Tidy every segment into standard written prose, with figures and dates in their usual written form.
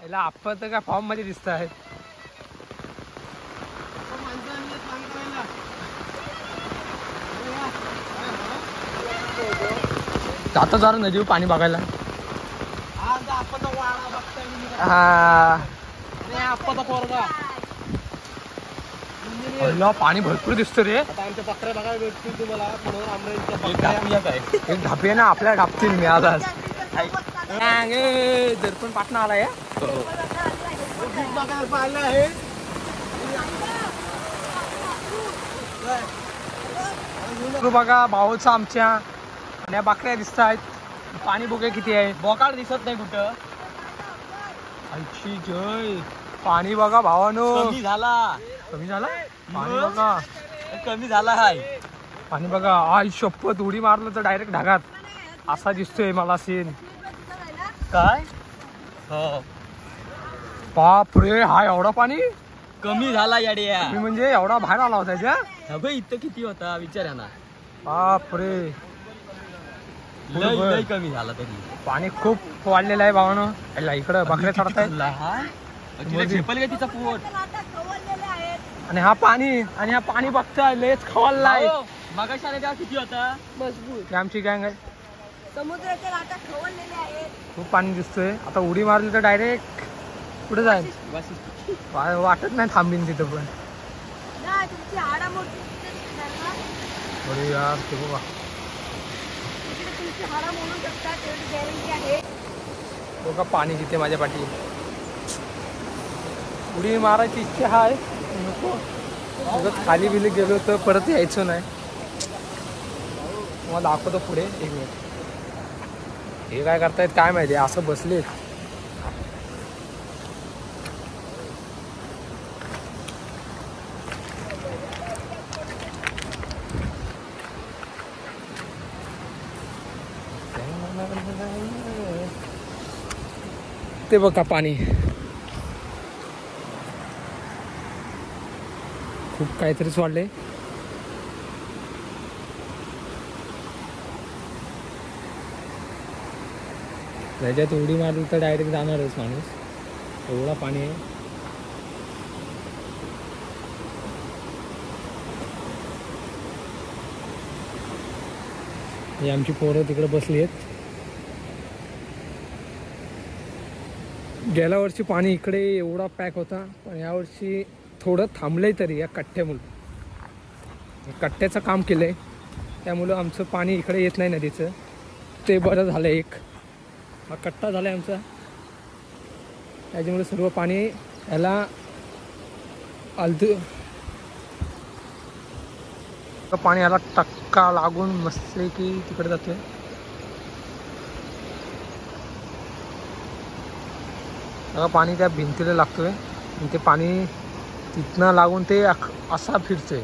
याला आपण तर काय फॉर्म मध्ये दिसत आहे. जातो जरा नदीवर पाणी बघायला. हा पाणी भरपूर दिसतो रे. आता आमच्या बकऱ्या बघायला भेटतील तुम्हाला. एक ढापे ना आपल्या ढापतील मी आता दर्पण पाटणा आलाय. पाहिलं आहे बघा भाऊचा आमच्या आणि बकऱ्या दिसत आहेत. पाणी बघा किती आहे. बोकाड दिसत नाही कुठं. आईची जय. पाणी बघा भावानो. कमी झाला पाणी बघा कमी झाला हाय. पाणी बघा. आई शपथ उडी मारलं तर डायरेक्ट ढगात असा दिसतोय मला सीन. काय हो बाप रे. हा एवढा पाणी कमी झाला याड्या. म्हणजे एवढा बाहेर आला होता त्याच्या. इथं किती होता विचारा ना. बाप रे. लय कमी झाला तरी. पाणी खूप वाढलेलं आहे भावानो. इकडं बकऱ्या चढतायत. तिचा पोट आणि हा पाणी बघताय लयच खवललाय. मगाशी आले तेव्हा किती होता. मजबूत आमची गँग आहे. समुद्राच्या लाटा खवळलेल्या आहेत. खूप पाणी दिसतोय. आता उडी मारली तर डायरेक्ट कुठे जाईल वाटत नाही थांबीन तिथं. पण तुमची हाडा मोठी अरे यार ते बघा. तुमची हाडा मोडू शकतात एवढी गॅरंटी आहे. बघा पाणी तिथे माझ्या पाठी. उडी मारायची इच्छा आहे. नको खाली बिली गेलो तर परत यायचो नाही. मला दाखवतो पुढे. एक मिनिट. हे काय करतायत काय माहिती. असं बसलेत. ते बघा पाणी खूप काहीतरीच वाढले. त्याच्यात उडी मारली तर डायरेक्ट जाणारच माणूस. एवढा पाणी आहे. ही आमची पोरं तिकडे बसली आहेत. गेल्या वर्षी पाणी इकडे एवढा पॅक होता. पण यावर्षी थोडं थांबलंय तरी या कट्ट्यामुळं. कट्ट्याचं काम केलंय त्यामुळं आमचं पाणी इकडे येत नाही नदीचं. ते बरं झालं. एक हा कट्टा झाला आहे आमचा. त्याच्यामुळे सर्व पाणी याला पाणी याला टक्का लागून मस्त की तिकडे जातोय. पाणी त्या भिंतीला लागतोय आणि ते पाणी तिथनं लागून ते असा फिरतोय.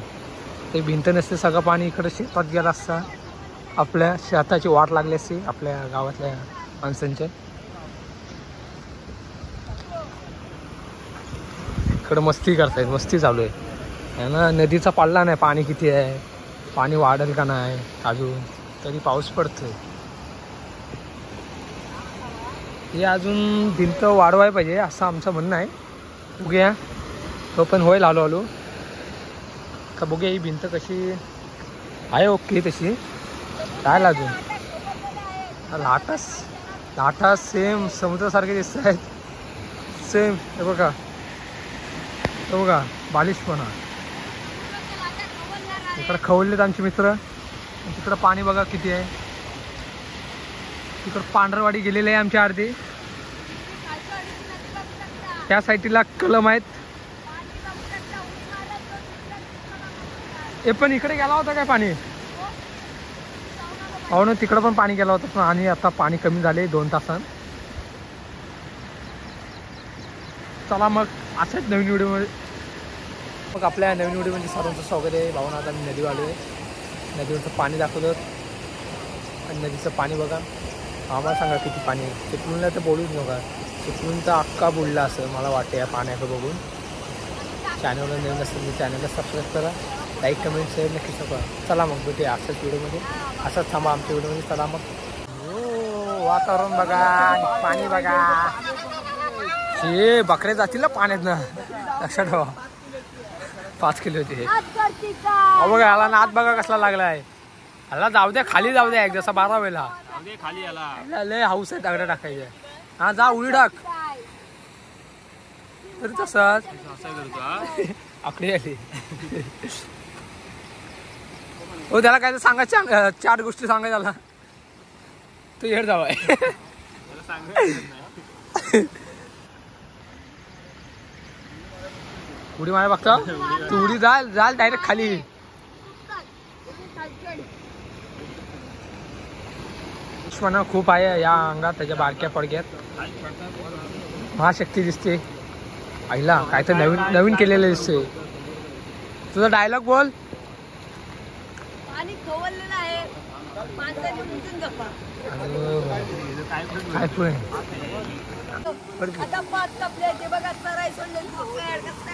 ते भिंत नसते सगळं पाणी इकडे शेतात गेला असता. आपल्या शेताची वाट लागली असती आपल्या गावातल्या माणसांच्या. इकडं मस्ती करतायत. मस्ती चालू आहे ना. नदीचा पडला नाही. पाणी किती आहे. पाणी वाढेल का नाही अजून. तरी पाऊस पडतोय. हे अजून भिंत वाढवाय पाहिजे असं आमचं म्हणणं आहे. बघूया तो पण होईल हळूहळू. का बघूया ही भिंत कशी आहे. ओके तशी काय अजून लाटा सेम समुद्रासारखे दिसत आहेत. सेम हे बघा. हे बघा बालिशपणा. इकडं खवळलेत आमचे मित्र. तिकडं पाणी बघा किती आहे. तिकडं पांढरवाडी गेलेले आहे आमच्या अर्धी. त्या साईडला कलम आहेत. हे पण इकडे गेला होता काय पाणी. हो ना तिकडं पण पाणी गेला होता. पण आणि आता पाणी कमी झाले 2 तासांत. चला मग अशाच नवीन व्हिडिओमध्ये मग आपल्या नवीन व्हिडिओमध्ये सर्वांचं स्वागत आहे. भावना आता मी नदीवर आलो आहे. नदीवरचं पाणी दाखवतो. आणि नदीचं पाणी बघा. आम्हाला सांगा किती पाणी आहे. चिपळूणला तर बोलूच नका. चिपळूण तर अख्खा बुडला असं मला वाटतं या पाण्याचं बघून. चॅनलला नवीन असेल मी चॅनलला सबस्क्राईब करा. लाईक कमेंट शेअर नक्की करा. चला मग भेटूया अशाच व्हिडिओमध्ये. असाच थांबा आमच्या व्हिडिओमध्ये. चला मग. वातावरण बघा. पाणी बघा. हे बकऱ्या जातील ना पाण्यात ना, लक्षात ठेवा. 5 किलो ते बघा. याला नाद बघा कसला लागलाय. ह्याला जाऊ द्या, खाली जाऊ द्या. एक जसा 12 वेळा खाली याला लय हाऊस आहे दगड टाकायचे. हा जा उडी टाक. तरी तसंच आकडी आली. हो त्याला काय तर सांगायचं, 4 गोष्टी सांगायच्या त्याला. तू हेड जावाय. उडी मारा बघता तू. उडी जाल डायरेक्ट खाली. दुश्मन खूप आहे या अंगात, त्याच्या बारक्या पडक्यात. महाशक्ती दिसते आईला. काय तर नवीन केलेलं दिसते. तुझा डायलॉग बोल. पाणी खवळलेलं आहे, माणसाने उचलून गप्पा. काय पण आता 5 कपड्याचे बघा. सराई सोडले कसं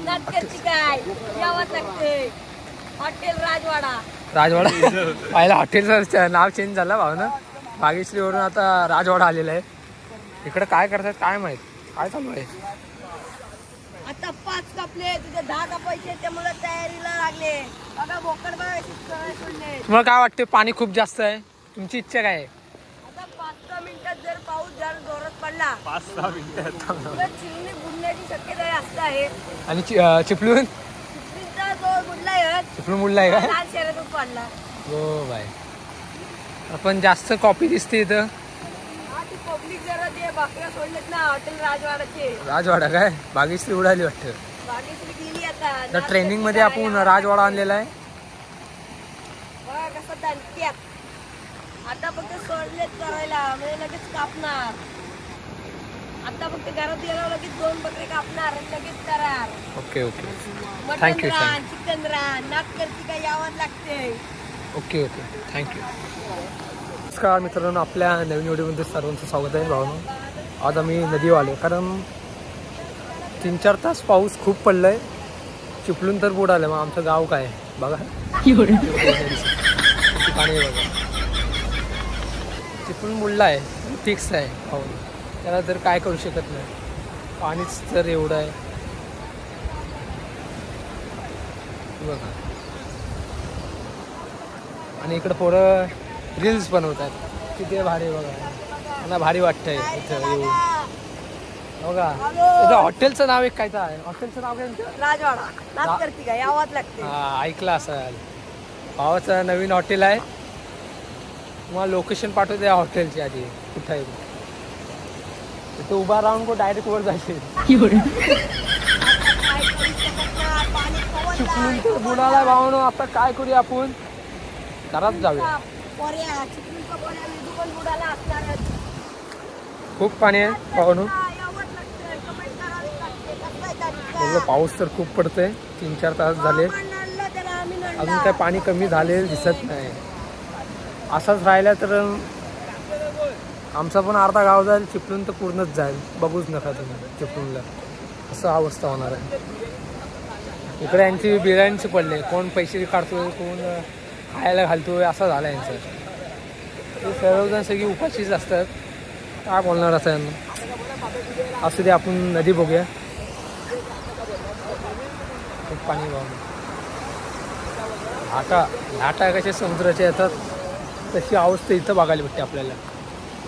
नाटकाची काय यावं लागते. हॉटेल राजवाडा पाहिला. हॉटेलचं नाव चेंज झालं भाऊ ना. भाग्यश्री वरून आता राजवाडा आलेला आहे. इकडे काय करतात काय माहित, काय चालू आहे. आता 5 कपले तुझे 10 कापायचे, त्यामुळे तयारीला लागले. बघा बोकड बघा सराई सोडले. तुम्हाला काय वाटते पाणी खूप जास्त आहे, तुमची इच्छा काय आहे. आता 5-6 मिनिटात जर पाऊस जर जोरात पडला 5-6 मिनिटात तर चिमणी बुडण्याची शक्यता जास्त आहे. आणि चिपळूण चिमणीचा जो बुडलाय चिपळूण मुडलाय का. लाल शहरातून पडला. हो बाय. आपण जास्त कॉपी दिसते इथं. ती पब्लिक जरा ते बकऱ्या सोडलेत ना हॉटेल राजवाडाचे. राजवाडा काय भाग्यश्री उडाली वाटतं. भाग्यश्री गेली आता. तर ट्रेनिंग मध्ये आपण राजवाडा आणलेला आहे. बघा कसं दणक्यात. आता फक्त सोडलेत करायला म्हणजे लगेच कापणार. आता फक्त घरात गेल्यावर लगेच 2 बकरे कापणार आणि लगेच करार. ओके ओके मटन थँक्यू रान, चिकन रान, नाटकरची काय यावं लागते. Okay okay thank you. नमस्कार मित्रांनो, आपल्या नवीन व्हिडिओमध्ये सर्वांचं स्वागत आहे भावनो. आज आम्ही नदीवर आलो कारण 3-4 तास पाऊस खूप पडला आहे. चिपळूण तर बुडालं. मग आमचं गाव काय बघा. पाणी बघा. चिपळूण बुडला आहे, फिक्स आहे भावनो. त्याला तर काय करू शकत नाही. पाणीच तर एवढं आहे बघा. आणि इकडं पोरं रील्स बनवतात. किती भारी बघा. मला भारी वाटतंय इथं येऊन बघा. इथं हॉटेलचं नाव एक काय तर आहे. हॉटेलचं नाव काय तुमचं. राजवाडा. नाटकरची काय यावंच लागते. हा ऐकलं असेल. भावाचं नवीन हॉटेल आहे. तुम्हाला लोकेशन पाठवते हॉटेलची आधी कुठं आहे. तिथं उभा राहून को डायरेक्ट वर जायचे. चिपळूण तर बुडाला भावनो. आता काय करूया आपण, घरात जाऊया. खूप पाणी आहे भावनो. पाऊस तर खूप पडतोय. 3-4 तास झाले, अजून काय पाणी कमी झाले दिसत नाही. असाच राहिला तर आमचा पण अर्धा गाव जाईल. चिपळूण तर पूर्णच जाईल. बघूच नका तुम्ही चिपळूणला असं अवस्था होणार आहे. इकडे यांची बिर्याणीचे पडले. कोण पैसे काढतोय, कोण खायला घालतोय, असं झालं यांचं. ते सर्वजण सगळी उपाशीच असतात. काय बोलणार असं यांना. असू दे आपण नदी बघूया. खूप पाणी वाहून. लाटा कशा समुद्राच्या येतात तशी अवस्था इथं बघायला भेटते आपल्याला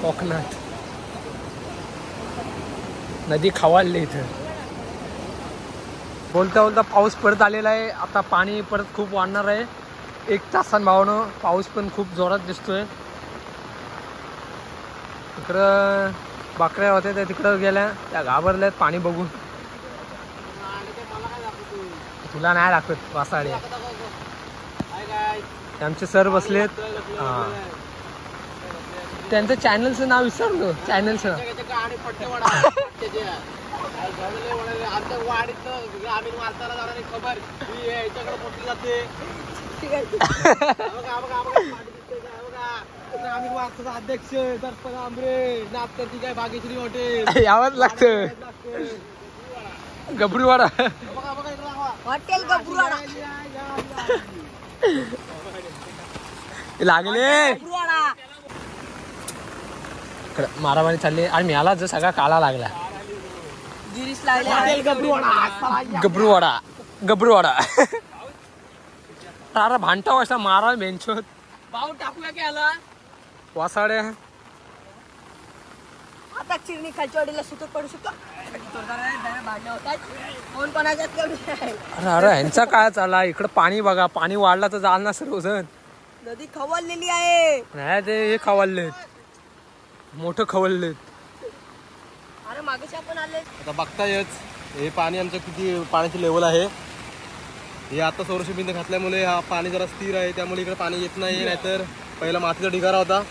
कोकणात. नदी खवाळली इथं. बोलता बोलता पाऊस परत आलेला आहे. आता पाणी परत खूप वाढणार आहे 1 तासांनी भावनं. पाऊस पण खूप जोरात दिसतोय. तिकडं बकऱ्या होत्या त्या तिकडं गेल्या, त्या घाबरल्यात पाणी बघून. तुला नाही दाखवत वासाडे. आमचे सर बसलेत. हां त्यांचं चॅनलचं नाव विसरलो. चॅनलचं अध्यक्ष नाटकरची काय भाग्यश्री हॉटेल यावंच लागतं. गबरूवाडा हॉटेल गबरूवाडा लागले. इकडं मारामारी चालली आणि म्याला जर सगळा काळा लागला. गिरीश लागले गबरूवाडा अरे भांडता वाजता मारा बेंचोत भाऊ टाकूया की याला वासाड्या. आता चिरणी खालच्या वाडीला सुतत पडू शकतो. कोण कोणाच्यात अरे अरे ह्यांचा काय चालला इकडं. पाणी बघा, पाणी वाढला तर जाल ना सर्वजण. नदी खवललेली आहे. नाही ते हे खवललेत, मोठं खवललेत. अरे मागेच आपण आले. आता बघतायच हे पाणी आमचं किती पाण्याची लेवल आहे. हे आता सौरशी भिंत घातल्यामुळे हा पाणी जरा स्थिर आहे, त्यामुळे इकडे पाणी येत नाही. नाहीतर पहिला मातीचा ढिगारा होता,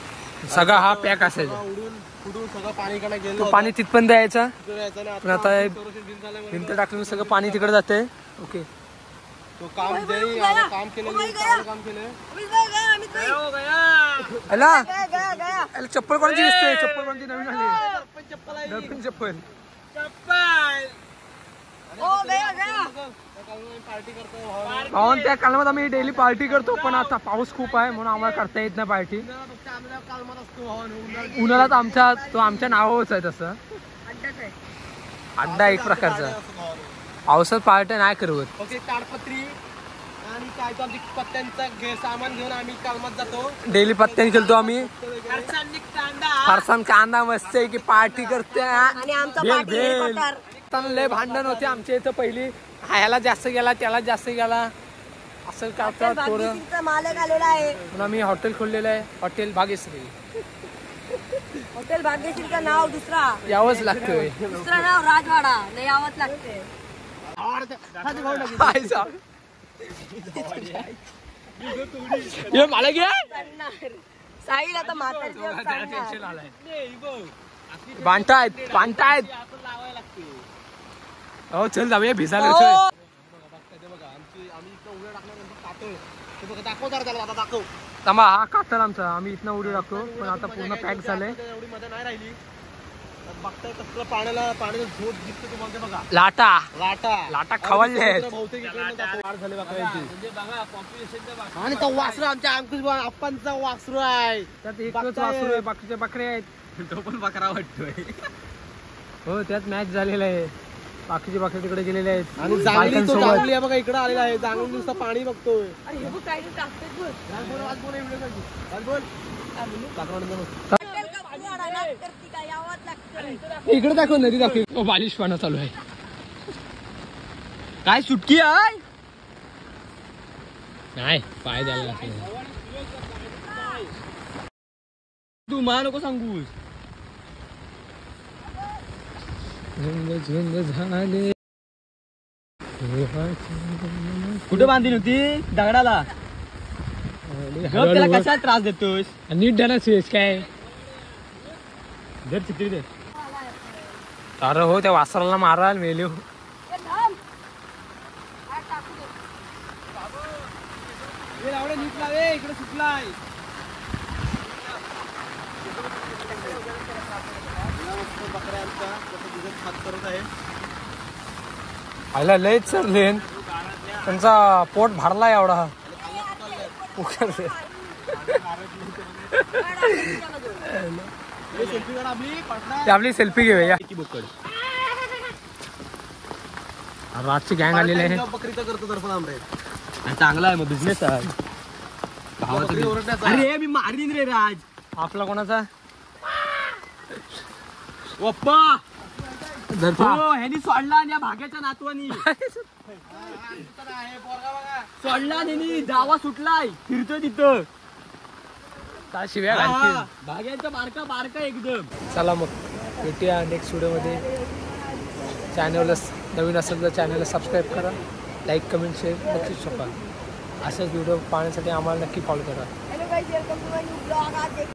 सगळा हा पॅक असायचा. उडून फुटून सगळं पाणी इकडे गेलं तो होतं. पाणी तिथपर्यंत यायचा. तिकडे यायचं आणि पण आता हे सौरशी भिंत झाल्यामुळे भिंत टाकल्यामुळे सगळं पाणी तिकडे जाते. ओके तो काम ज्यांनी काम केलेलं चांगलं काम केलं. अला अला चप्पल कोणाची दिसते? चप्पल कोणती नवीन आली? नवीन चप्पल. पार्टी करतो भावान त्या कालमात आम्ही डेली पार्टी करतो, पण आता पाऊस खूप आहे म्हणून आम्हाला करता येत नाही पार्टी. उन्हाळ्यात आमच्या तो आमच्या नावावरच आहे तसं अड्डा एक प्रकारचा. पावसात पार्ट्या नाही करवत. ओके ताडपत्री आणि काय तो आमची पत्त्यांचा सामान घेऊन आम्ही कालमात जातो. डेली पत्त्याने खेळतो आम्ही. फरसाण कांदा मस्त आहे की पार्टी करते. आणि आमचा भेल पार्टी भेल. हेलिकॉप्टर. लय भांडण होते आमच्या इथं पहिली. ह्याला जास्त गेला त्याला जास्त गेला असं करतात पोरं. भाग्यश्रीचा मालक आलेला आहे. म्हणून आम्ही हॉटेल खोललेलं आहे, हॉटेल भाग्यश्री. हॉटेल भाग्यश्रीचं नाव दुसरा, यावंच लागतंय. दुसरं नाव राजवाडा. नाही यावंच लागते. हे मला घ्या. साहिल आता म्हातारी बांधतायत. हो चल जाऊया भिजायला. दाखव थांबा, हा कातर आमचा. आम्ही इथनं उडी टाकतो, पण आता पूर्ण पॅक झालंय. एवढी मध्ये नाही राहिली. बघताय कसलं पाण्याचा झोत दिसतो तुम्हाला. बघा लाटा खवलले आहेत. बहुतेक झाले आणि तो वासरू आमच्या अंकुश आप्पांचा वासरू आहे. त्यात एकच वासरू आहे, बाकीचे बकरे आहेत. तो पण बकरा वाटतोय. हो त्यात मॅच झालेला आहे. बाकीचे बकरे तिकडे गेलेले आहेत आणि जांगली तो जांगली आहे बघा इकडे आलेला आहे. जांगली नुसतं पाणी बघतोय. इकडे दाखव, नदी दाखव. बालिशपणा चालू आहे. काय सुटकी आहे नाही पाय द्यायला तू मा नको सांगूस. झुंज झाले. कुठे बांधली होती? दगडाला. त्याला कशाला त्रास देतोस? नीट द्या सुयश काय. जर चित्री दे. अरे हो त्या वासराला मारायला मेलो. इकडे सुटलाय. आयला लयच सरलेन. त्यांचा पोट भरला एवढा. आपली सेल्फी घेऊया. रातची गँग आलेली आहे. बकरीचा करतो तर पण चांगला आहे मग बिझनेस आहे. अरे मी मारीन रे राज. आपला कोणाचा ओप्पा धरपा. हो ह्यानी सोडला आणि या भाग्याच्या नातवानी सोडला. ह्यानी जावा सुटलाय, फिरतोय तिथं. काय शिव्या घालतील. भाग्यांचा बारका बारका एकदम. चला मग भेटूया नेक्स्ट व्हिडिओमध्ये. चॅनलला नवीन असेल तर चॅनलला सबस्क्राईब करा, लाईक कमेंट शेअर नक्कीच शकता. असेच व्हिडिओ पाहण्यासाठी आम्हाला नक्की फॉलो करा.